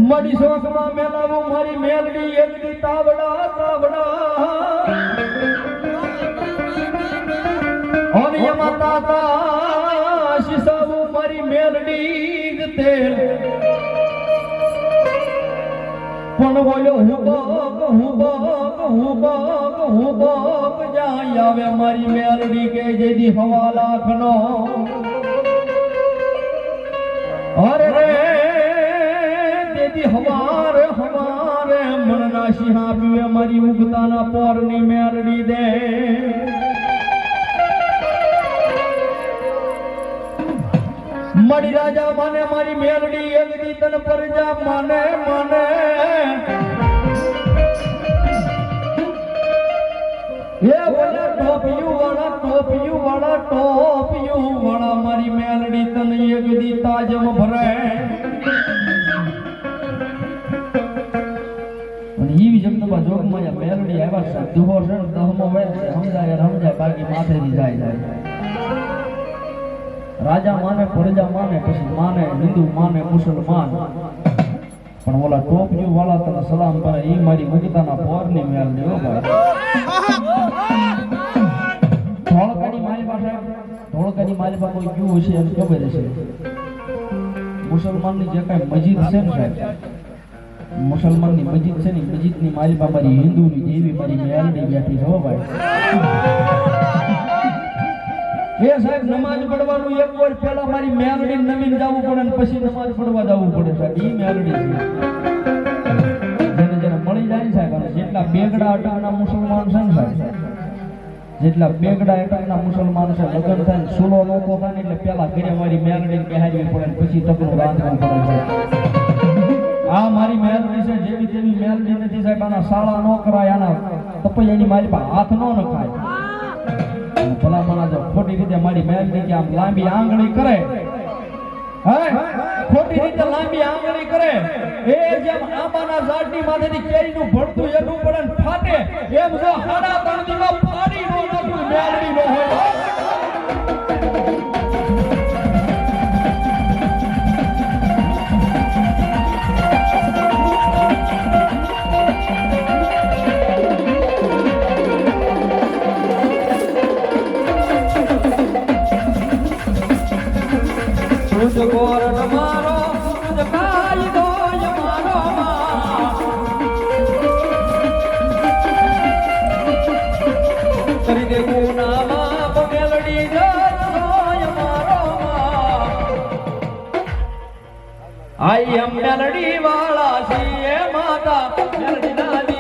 મડી શોખમાં મેલાવું મારી મેલડી એકલી તાવડા તાવડા ઓનિયમાં તાતા શિસાવું મારી મેલડી તેલ પણ બોલ્યો હું બાપ જાય આવે મારી મેલડી કે જેદી હવા લાખનો અરે રે હમારે મનના સિંહા પીવે મારી ઉગતાના પોરની મેરડી દે મળી રાજા માને મારી મેરડી એકદી તન પરજા માને માને એ બોલા ટોપિયું વાળા મારી મેરડી તન એકદી તાજમ ભરે ઈવી જગતમાં જોગમાં મેલડી આવ્યા છે દુહો છે દહમો હોય સમજાય બાકી માથેથી જાય રાજા માને પ્રજા માને પછી માને હિન્દુ માને મુસલમાન પણ ઓલા ટોપિયું વાળા તને સલામ કરે ઈ મારી મુગતાના પોરની મેલડી હો ભાઈ ધોળકાની માલિબા કોઈ ગયું હશે એમ ખબર હશે મુસલમાનની જે કઈ મસ્જિદ છે ને સાહેબ મુસલમાનની મસ્જિદ છે ને મસ્જિદની માલિબા મારી હિન્દુની દેવી મારી મેલડી બેઠી છે હો ભાઈ એ સાહેબ નમાજ પડવાનું એક વાર પહેલા મારી મેલડી નમીન જવું પડે ને પછી નમાજ પડવા જવું પડે સાહેબ ઈ મેલડી છે જેને મળી જાય સાહેબ અને જેટલા બેગડા અટકના મુસલમાન છે ને સાહેબ જેટલા બેગડા અટકના મુસલમાન છે લગ્ન થાય ને સુલો નોકો થાય ને એટલે પહેલા ઘરે મારી મેલડી બેહાડવી પડે ને પછી તકનું રાંધવું પડે છે આ મારી મેલડી છે જેવી તેવી મેલડી નથી સાહેબ આના શાળા ન કરાય આના તપૈયાની મારી પાસે હાથ ન નખાય ભલા માના જો ખોટી રીતે મારી મેલડી કે આમ લાંબી આંગળી કરે હે ખોટી રીતે લાંબી આંગળી કરે એ જેમ આંબાના ઝાડની માથેથી કેરીનું ભડતું એનું પડે ને ફાટે એમ જો હાડા તણદીમાં ફાડી નો નાખું મેલડી નો હોય ગોરડ મારો કાયદો મારો કરી દે ગુનામાં મેલડી મારો આઈ એમ મેલડી વાળા છીએ માતા મેલડી